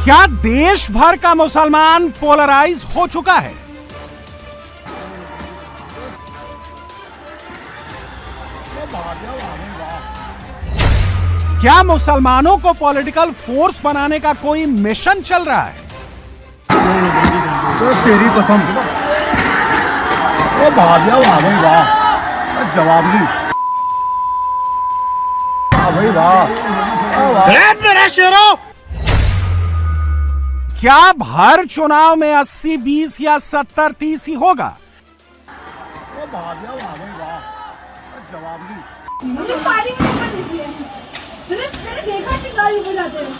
क्या देश भर का मुसलमान पोलराइज हो चुका है? क्या मुसलमानों को पॉलिटिकल फोर्स बनाने का कोई मिशन चल रहा है? तो तेरी कसम वो भाग गया, वाह भाई वाह, जवाब नहीं, वाह भाई वाह मेरा शेरो। क्या हर चुनाव में 80-20 या 70-30 ही होगा? वो भाग गया, वाह भाई वाह, जवाब नहीं। मुझे फायरिंग नहीं करनी चाहिए, मैंने देखा कि गाड़ी बजाते हैं।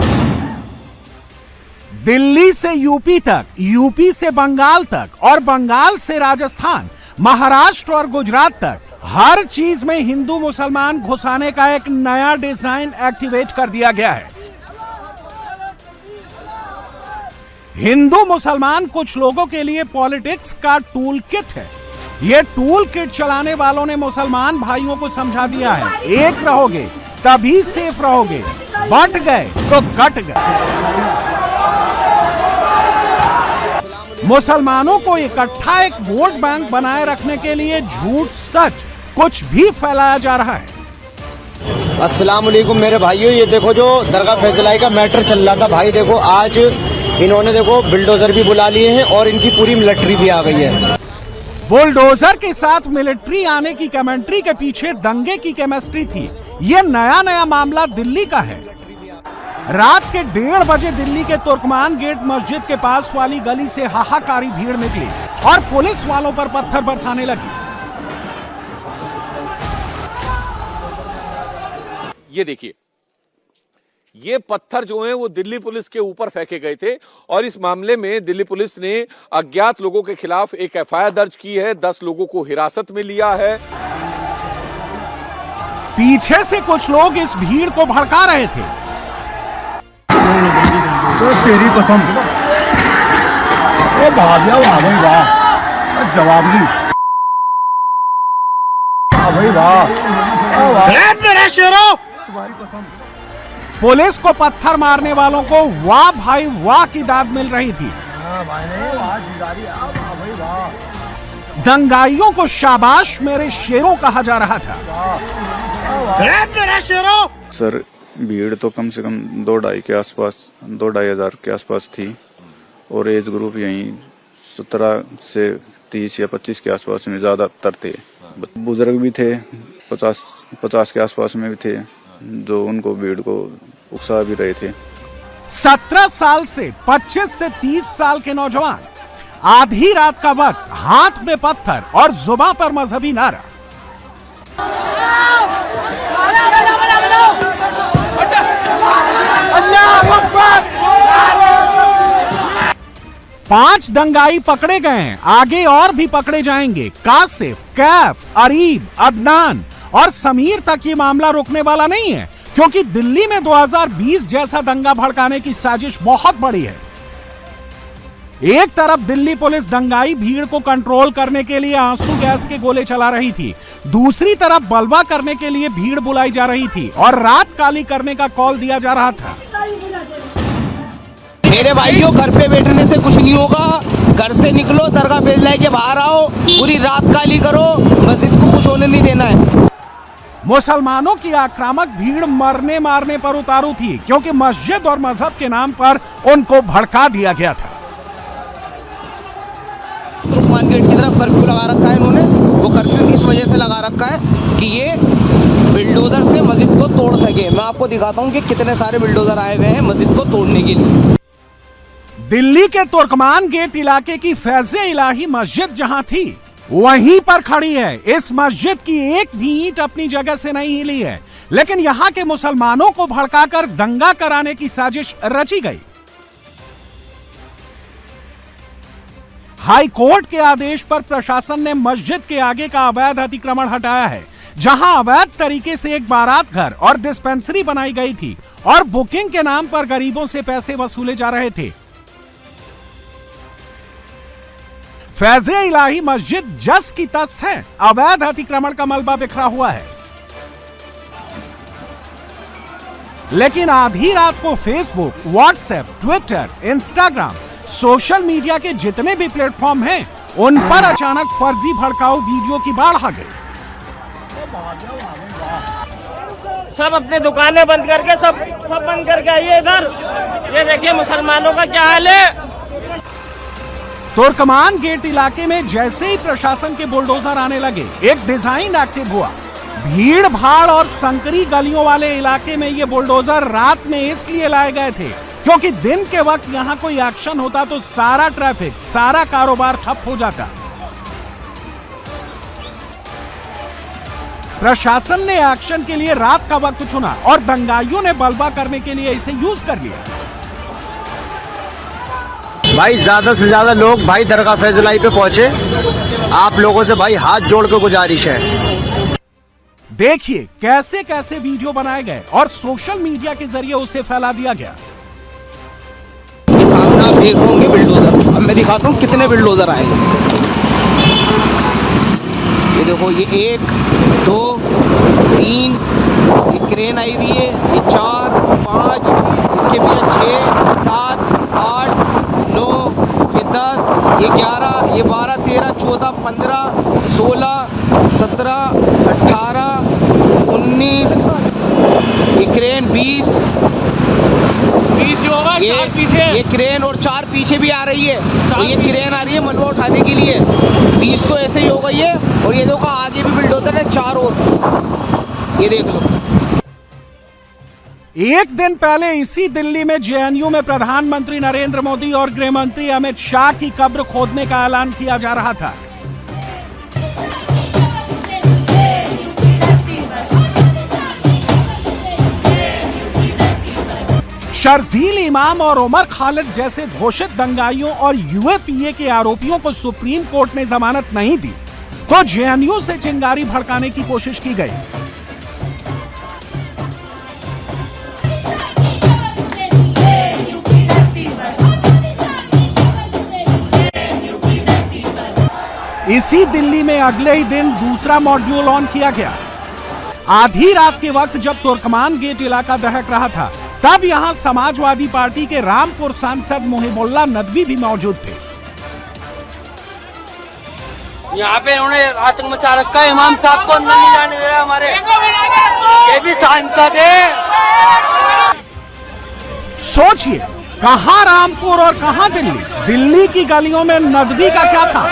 दिल्ली से यूपी तक, यूपी से बंगाल तक और बंगाल से राजस्थान, महाराष्ट्र और गुजरात तक हर चीज में हिंदू मुसलमान घुसाने का एक नया डिजाइन एक्टिवेट कर दिया गया है। हिंदू मुसलमान कुछ लोगों के लिए पॉलिटिक्स का टूल किट है। यह टूल किट चलाने वालों ने मुसलमान भाइयों को समझा दिया है, एक रहोगे तभी सेफ रहोगे, बट गए तो कट गए। मुसलमानों को इकट्ठा एक वोट बैंक बनाए रखने के लिए झूठ सच कुछ भी फैलाया जा रहा है। अस्सलाम वालेकुम मेरे भाइयों, ये देखो जो दरगाह फैजलाई का मैटर चल रहा था भाई, देखो आज इन्होंने देखो बुलडोजर भी बुला लिए हैं और इनकी पूरी मिलिट्री भी आ गई है। बुलडोजर के साथ मिलिट्री आने की कमेंट्री के पीछे दंगे की केमिस्ट्री थी। यह नया मामला दिल्ली का है। रात के 1:30 बजे दिल्ली के तुर्कमान गेट मस्जिद के पास वाली गली से हाहाकारी भीड़ निकली और पुलिस वालों पर पत्थर बरसाने लगी। ये देखिए, ये पत्थर जो हैं वो दिल्ली पुलिस के ऊपर फेंके गए थे और इस मामले में दिल्ली पुलिस ने अज्ञात लोगों के खिलाफ एक एफआईआर दर्ज की है। 10 लोगों को हिरासत में लिया है। पीछे से कुछ लोग इस भीड़ को भड़का रहे थे। तो तेरी कसम वो भाग गया, वाह भाई वाह, जवाब नहीं, वाह भाई वाह मेरा शेरो। तुम्हारी कसम। पुलिस को पत्थर मारने वालों को वाह भाई वाह की दाद मिल रही थी। दंगाइयों को शाबाश मेरे शेरों कहा जा रहा था। मेरा शेरों। सर भीड़ तो कम से कम 2-2.5 के आसपास, 2-2.5 हजार के आसपास थी और एज ग्रुप यहीं 17 से 30 या 25 के आसपास में ज्यादातर थे। बुजुर्ग भी थे, 50 के आसपास में भी थे जो उनको भीड़ को उकसा भी रहे थे। 17 साल से 25 से 30 साल के नौजवान, आधी रात का वक्त, हाथ में पत्थर और जुबान पर मजहबी नारा। पांच दंगाई पकड़े गए हैं, आगे और भी पकड़े जाएंगे। कासिफ, कैफ, अरीब, अदनान और समीर तक ये मामला रुकने वाला नहीं है, क्योंकि दिल्ली में 2020 जैसा दंगा भड़काने की साजिश बहुत बड़ी है। एक तरफ दिल्ली पुलिस दंगाई भीड़ को कंट्रोल करने के लिए आंसू गैस के गोले चला रही थी, दूसरी तरफ बलवा करने के लिए भीड़ बुलाई जा रही थी और रात काली करने का कॉल दिया जा रहा था। मेरे भाइयों, घर पे बैठने से कुछ नहीं होगा, घर से निकलो, दरगाह फैजलाई के बाहर आओ, पूरी रात काली करो, मस्जिद को कुछ होने नहीं देना है। मुसलमानों की आक्रामक भीड़ मरने मारने पर उतारू थी, क्योंकि मस्जिद और मजहब के नाम पर उनको भड़का दिया गया था। तुर्कमान गेट की तरफ कर्फ्यू लगा रखा है इन्होंने। वो कर्फ्यू इस वजह से लगा रखा है कि ये बिल्डोजर से मस्जिद को तोड़ सके। मैं आपको दिखाता हूँ कि कितने सारे बिल्डोजर आए हुए हैं मस्जिद को तोड़ने के लिए। दिल्ली के तुर्कमान गेट इलाके की फैज़े इलाही मस्जिद जहां थी, वहीं पर खड़ी है। इस मस्जिद की एक भी ईंट अपनी जगह से नहीं हिली है, लेकिन यहां के मुसलमानों को भड़काकर दंगा कराने की साजिश रची गई। हाई कोर्ट के आदेश पर प्रशासन ने मस्जिद के आगे का अवैध अतिक्रमण हटाया है, जहां अवैध तरीके से एक बारात घर और डिस्पेंसरी बनाई गई थी और बुकिंग के नाम पर गरीबों से पैसे वसूले जा रहे थे। फैज़े इलाही मस्जिद जस की तस है, अवैध अतिक्रमण का मलबा बिखरा हुआ है। लेकिन आधी रात को Facebook, WhatsApp, Twitter, Instagram, social media के जितने भी प्लेटफॉर्म हैं, उन पर अचानक फर्जी भड़काऊ वीडियो की बाढ़ आ गई। सब अपनी दुकानें बंद करके सब बंद करके आइए इधर। ये देखिए मुसलमानों का क्या हाल है। तुर्कमान गेट इलाके में जैसे ही प्रशासन के बुलडोजर आने लगे, एक डिजाइन एक्टिव हुआ। भीड़ भाड़ और संकरी गलियों वाले इलाके में ये बुलडोजर रात में इसलिए लाए गए थे क्योंकि दिन के वक्त यहाँ कोई एक्शन होता तो सारा ट्रैफिक, सारा कारोबार ठप हो जाता। प्रशासन ने एक्शन के लिए रात का वक्त चुना और दंगाइयों ने बलवा करने के लिए इसे यूज कर लिया। भाई ज्यादा से ज्यादा लोग भाई दरगाह फैजुलाई पे पहुंचे। आप लोगों से भाई हाथ जोड़ के गुजारिश है। देखिए कैसे कैसे वीडियो बनाए गए और सोशल मीडिया के जरिए उसे फैला दिया गया। ये सामने आप देख होंगे बिल्डोजर। अब मैं दिखाता हूँ कितने बिल्डोजर आए। ये देखो, ये 1 2 3, ये क्रेन आई हुई है, ये 4 5, इसके पीछे 6 7 8 9, ये 10, ये 11, ये 12 13 14 15 16 17 18 19, ये क्रेन 20 जो होगा, ये क्रेन और 4 पीछे भी आ रही है। तो ये क्रेन आ रही है मलबा उठाने के लिए। 20 तो ऐसे ही हो गई है। और ये देखो आगे भी बिल्डोजर है 4 और। ये देख लो। एक दिन पहले इसी दिल्ली में जेएनयू में प्रधानमंत्री नरेंद्र मोदी और गृह मंत्री अमित शाह की कब्र खोदने का ऐलान किया जा रहा था। शर्जील इमाम और उमर खालिद जैसे घोषित दंगाइयों और यूएपीए के आरोपियों को सुप्रीम कोर्ट ने जमानत नहीं दी तो जेएनयू से चिंगारी भड़काने की कोशिश की गई। इसी दिल्ली में अगले ही दिन दूसरा मॉड्यूल ऑन किया गया। आधी रात के वक्त जब तुर्कमान गेट इलाका दहक रहा था, तब यहां समाजवादी पार्टी के रामपुर सांसद मुहिबुल्लाह नदवी भी मौजूद थे। यहाँ पे उन्होंने आतंक मचा रखा है। इमाम साहब को अंदर नहीं जाने दे रहा हमारे। ये भी सांसद है। सोचिए, कहां रामपुर और कहां दिल्ली। दिल्ली की गलियों में नदवी का क्या था।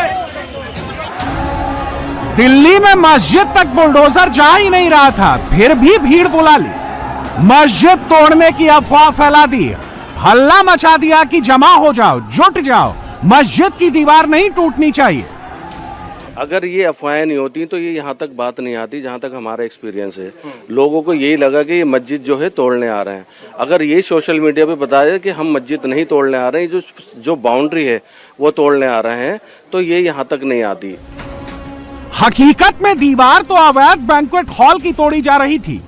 दिल्ली में मस्जिद तक बुलडोजर जा ही नहीं रहा था, फिर भी भीड़ बुला ली। मस्जिद तोड़ने की अफवाह फैला दी, हल्ला मचा दिया कि जमा हो जाओ, जुट जाओ, मस्जिद की दीवार नहीं टूटनी चाहिए। अगर ये अफवाहें नहीं होती तो ये यहाँ तक बात नहीं आती। जहाँ तक हमारा एक्सपीरियंस है, लोगों को यही लगा कि ये मस्जिद जो है तोड़ने आ रहे हैं। अगर ये सोशल मीडिया पे बताया कि हम मस्जिद नहीं तोड़ने आ रहे हैं, जो बाउंड्री है वो तोड़ने आ रहे हैं, तो ये यहाँ तक नहीं आती। हकीकत में दीवार तो अवैध बैंक्वेट हॉल की तोड़ी जा रही थी।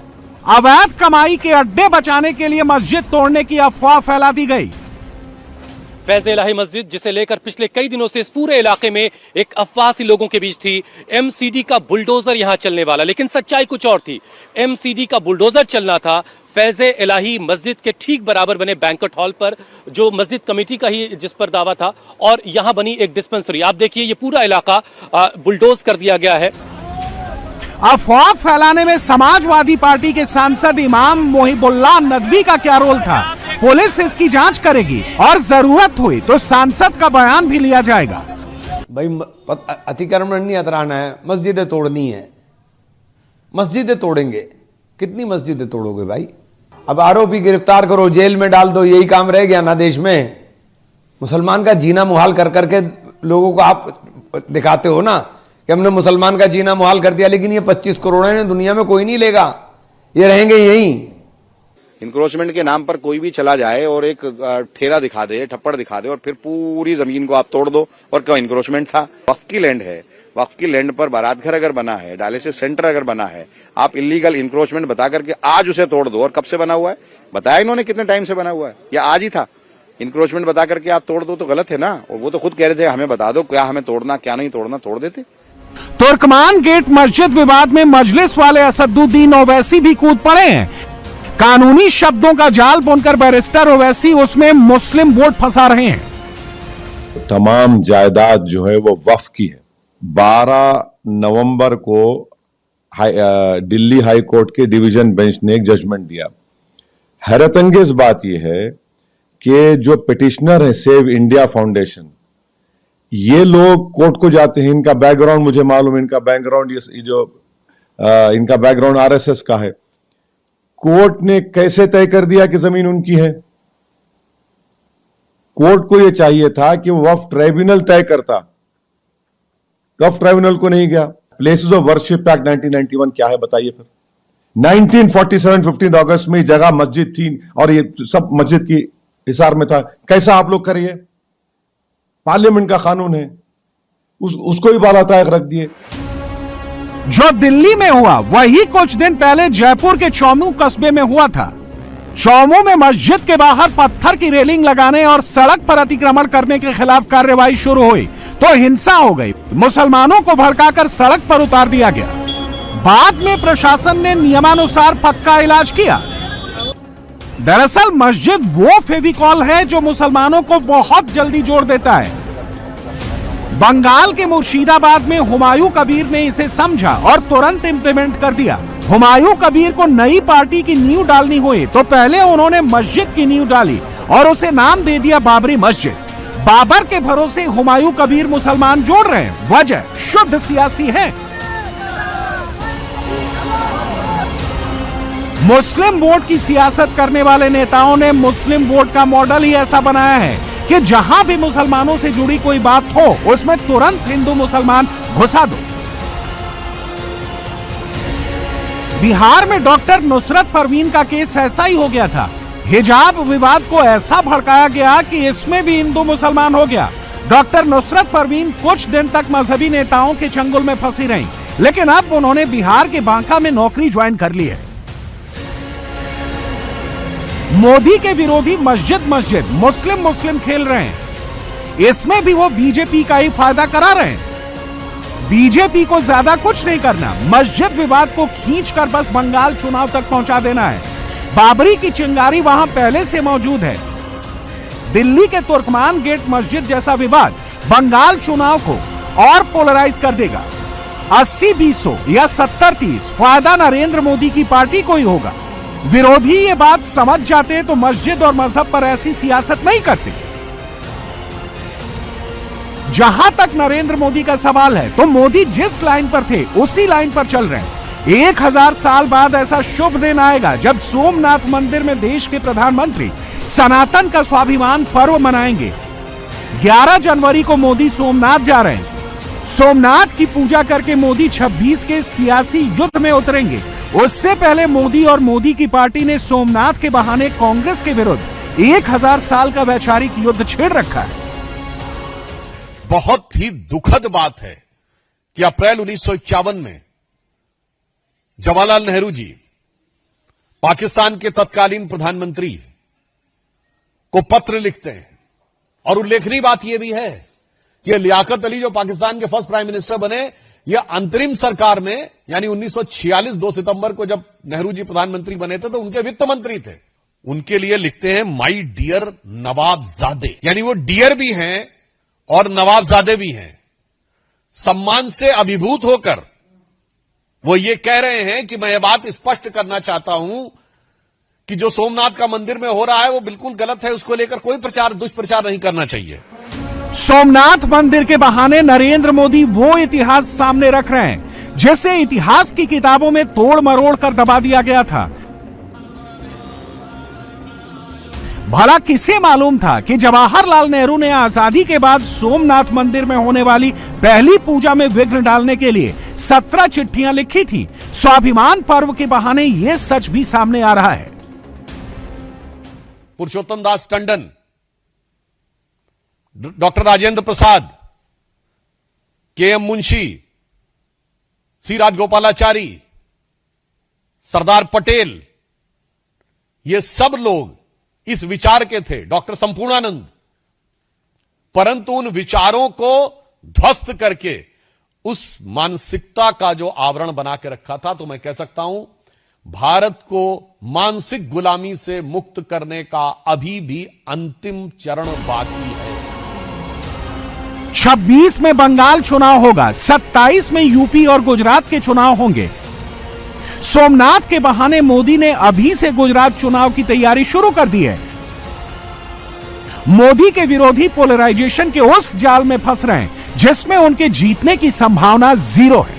अवैध कमाई के अड्डे बचाने के लिए मस्जिद तोड़ने की अफवाह फैला दी गई। फैज़ इलाही मस्जिद, जिसे लेकर पिछले कई दिनों से इस पूरे इलाके में एक अफवाह सी लोगों के बीच थी। एमसीडी का बुलडोजर यहां चलने वाला, लेकिन सच्चाई कुछ और थी। एमसीडी का बुलडोजर चलना था फैज़ इलाही मस्जिद के ठीक बराबर बने बैंक्वेट हॉल पर, जो मस्जिद कमेटी का ही जिस पर दावा था, और यहां बनी एक डिस्पेंसरी। आप देखिए, ये पूरा इलाका बुलडोज कर दिया गया है। अफवाह फैलाने में समाजवादी पार्टी के सांसद इमाम मुहिबुल्लाह नदवी का क्या रोल था, पुलिस इसकी जांच करेगी और जरूरत हुई तो सांसद का बयान भी लिया जाएगा। भाई अतिक्रमण नहीं हटाना है, मस्जिदें तोड़नी है। मस्जिदें तोड़ेंगे, कितनी मस्जिदें तोड़ोगे भाई। अब आरोपी गिरफ्तार करो, जेल में डाल दो, यही काम रह गया ना देश में। मुसलमान का जीना मुहाल कर करके लोगों को आप दिखाते हो ना कि हमने मुसलमान का जीना मुहाल कर दिया, लेकिन ये 25 करोड़ है, दुनिया में कोई नहीं लेगा, ये रहेंगे यहीं। इंक्रोचमेंट के नाम पर कोई भी चला जाए और एक ठेला दिखा दे, ठप्पड़ दिखा दे और फिर पूरी जमीन को आप तोड़ दो और क्या इंक्रोचमेंट था। वक्फ की लैंड है, वक्फ की लैंड पर बारात घर अगर बना है, डायलिसिस सेंटर अगर बना है, आप इलीगल इंक्रोचमेंट बता करके आज उसे तोड़ दो। और कब से बना हुआ है बताया इन्होंने, कितने टाइम से बना हुआ है, या आज ही था। इंक्रोचमेंट बता करके आप तोड़ दो तो गलत है ना। और वो तो खुद कह रहे थे हमें बता दो क्या हमें तोड़ना क्या नहीं तोड़ना, तोड़ देते। तुर्कमान गेट मस्जिद विवाद में मजलिस वाले असदुद्दीन ओवैसी भी कूद पड़े हैं। कानूनी शब्दों का जाल बुनकर बैरिस्टर ओवैसी उसमें मुस्लिम वोट फंसा रहे हैं। तमाम जायदाद जो है वो वक्फ की है। 12 नवंबर को दिल्ली हाई कोर्ट के डिवीजन बेंच ने एक जजमेंट दिया। हैरतअंगेज बात यह है कि जो पिटिशनर है सेव इंडिया फाउंडेशन, ये लोग कोर्ट को जाते हैं, इनका बैकग्राउंड मुझे मालूम है, इनका बैकग्राउंड इनका बैकग्राउंड आरएसएस का है। कोर्ट ने कैसे तय कर दिया कि जमीन उनकी है? कोर्ट को यह चाहिए था कि वक्फ ट्राइब्यूनल तय करता, वक्फ ट्राइब्यूनल को नहीं गया। प्लेसेस ऑफ वर्शिप एक्ट 1991 क्या है बताइए फिर? 1947 15 अगस्त में जगह मस्जिद थी और ये सब मस्जिद की हिसार में था। कैसा आप लोग करिए? पार्लियामेंट का कानून है, उसको भी बालातायक रख दिए। जो दिल्ली में हुआ वही कुछ दिन पहले जयपुर के चौमू कस्बे में हुआ था। चौमू में मस्जिद के बाहर पत्थर की रेलिंग लगाने और सड़क पर अतिक्रमण करने के खिलाफ कार्रवाई शुरू हुई तो हिंसा हो गई। मुसलमानों को भड़काकर सड़क पर उतार दिया गया। बाद में प्रशासन ने नियमानुसार पक्का इलाज किया। दरअसल मस्जिद वो फेविकॉल है जो मुसलमानों को बहुत जल्दी जोड़ देता है। बंगाल के मुर्शिदाबाद में हुमायूं कबीर ने इसे समझा और तुरंत इंप्लीमेंट कर दिया। हुमायूं कबीर को नई पार्टी की नींव डालनी हुई तो पहले उन्होंने मस्जिद की नींव डाली और उसे नाम दे दिया बाबरी मस्जिद। बाबर के भरोसे हुमायूं कबीर मुसलमान जोड़ रहे हैं, वजह शुद्ध सियासी है। मुस्लिम वोट की सियासत करने वाले नेताओं ने मुस्लिम वोट का मॉडल ही ऐसा बनाया है कि जहां भी मुसलमानों से जुड़ी कोई बात हो उसमें तुरंत हिंदू मुसलमान घुसा दो। बिहार में डॉक्टर नुसरत परवीन का केस ऐसा ही हो गया था। हिजाब विवाद को ऐसा भड़काया गया कि इसमें भी हिंदू मुसलमान हो गया। डॉक्टर नुसरत परवीन कुछ दिन तक मजहबी नेताओं के चंगुल में फंसी रहीं, लेकिन अब उन्होंने बिहार के बांका में नौकरी ज्वाइन कर ली है। मोदी के विरोधी मस्जिद मस्जिद मुस्लिम मुस्लिम खेल रहे हैं। इसमें भी वो बीजेपी का ही फायदा करा रहे हैं। बीजेपी को ज्यादा कुछ नहीं करना, मस्जिद विवाद को खींचकर बस बंगाल चुनाव तक पहुंचा देना है। बाबरी की चिंगारी वहां पहले से मौजूद है। दिल्ली के तुर्कमान गेट मस्जिद जैसा विवाद बंगाल चुनाव को और पोलराइज कर देगा। 80-20 या 70-30 फायदा नरेंद्र मोदी की पार्टी को ही होगा। विरोधी ये बात समझ जाते तो मस्जिद और मजहब पर ऐसी सियासत नहीं करते। जहां तक नरेंद्र मोदी का सवाल है तो मोदी जिस लाइन पर थे उसी लाइन पर चल रहे हैं। 1000 साल बाद ऐसा शुभ दिन आएगा जब सोमनाथ मंदिर में देश के प्रधानमंत्री सनातन का स्वाभिमान पर्व मनाएंगे। 11 जनवरी को मोदी सोमनाथ जा रहे हैं। सोमनाथ की पूजा करके मोदी 26 के सियासी युद्ध में उतरेंगे। उससे पहले मोदी और मोदी की पार्टी ने सोमनाथ के बहाने कांग्रेस के विरुद्ध 1000 साल का वैचारिक युद्ध छेड़ रखा है। बहुत ही दुखद बात है कि अप्रैल 1951 में जवाहरलाल नेहरू जी पाकिस्तान के तत्कालीन प्रधानमंत्री को पत्र लिखते हैं और उल्लेखनीय बात यह भी है कि लियाकत अली जो पाकिस्तान के फर्स्ट प्राइम मिनिस्टर बने, यह अंतरिम सरकार में यानी 1946 2 सितंबर को जब नेहरू जी प्रधानमंत्री बने थे तो उनके वित्त मंत्री थे। उनके लिए लिखते हैं माई डियर नवाबजादे, यानी वो डियर भी हैं और नवाबजादे भी हैं। सम्मान से अभिभूत होकर वो ये कह रहे हैं कि मैं ये बात स्पष्ट करना चाहता हूं कि जो सोमनाथ का मंदिर में हो रहा है वो बिल्कुल गलत है, उसको लेकर कोई दुष्प्रचार नहीं करना चाहिए। सोमनाथ मंदिर के बहाने नरेंद्र मोदी वो इतिहास सामने रख रहे हैं जिसे इतिहास की किताबों में तोड़ मरोड़ कर दबा दिया गया था। भला किसे मालूम था कि जवाहरलाल नेहरू ने आजादी के बाद सोमनाथ मंदिर में होने वाली पहली पूजा में विघ्न डालने के लिए 17 चिट्ठियां लिखी थी। स्वाभिमान पर्व के बहाने यह सच भी सामने आ रहा है। पुरुषोत्तम दास टंडन, डॉक्टर राजेंद्र प्रसाद, के.एम. मुंशी, सी राजगोपालाचारी, सरदार पटेल, ये सब लोग इस विचार के थे, डॉक्टर संपूर्णानंद, परंतु उन विचारों को ध्वस्त करके उस मानसिकता का जो आवरण बना के रखा था, तो मैं कह सकता हूं भारत को मानसिक गुलामी से मुक्त करने का अभी भी अंतिम चरण बाकी है। 26 में बंगाल चुनाव होगा, 27 में यूपी और गुजरात के चुनाव होंगे। सोमनाथ के बहाने मोदी ने अभी से गुजरात चुनाव की तैयारी शुरू कर दी है। मोदी के विरोधी पोलराइजेशन के उस जाल में फंस रहे हैं जिसमें उनके जीतने की संभावना 0 है।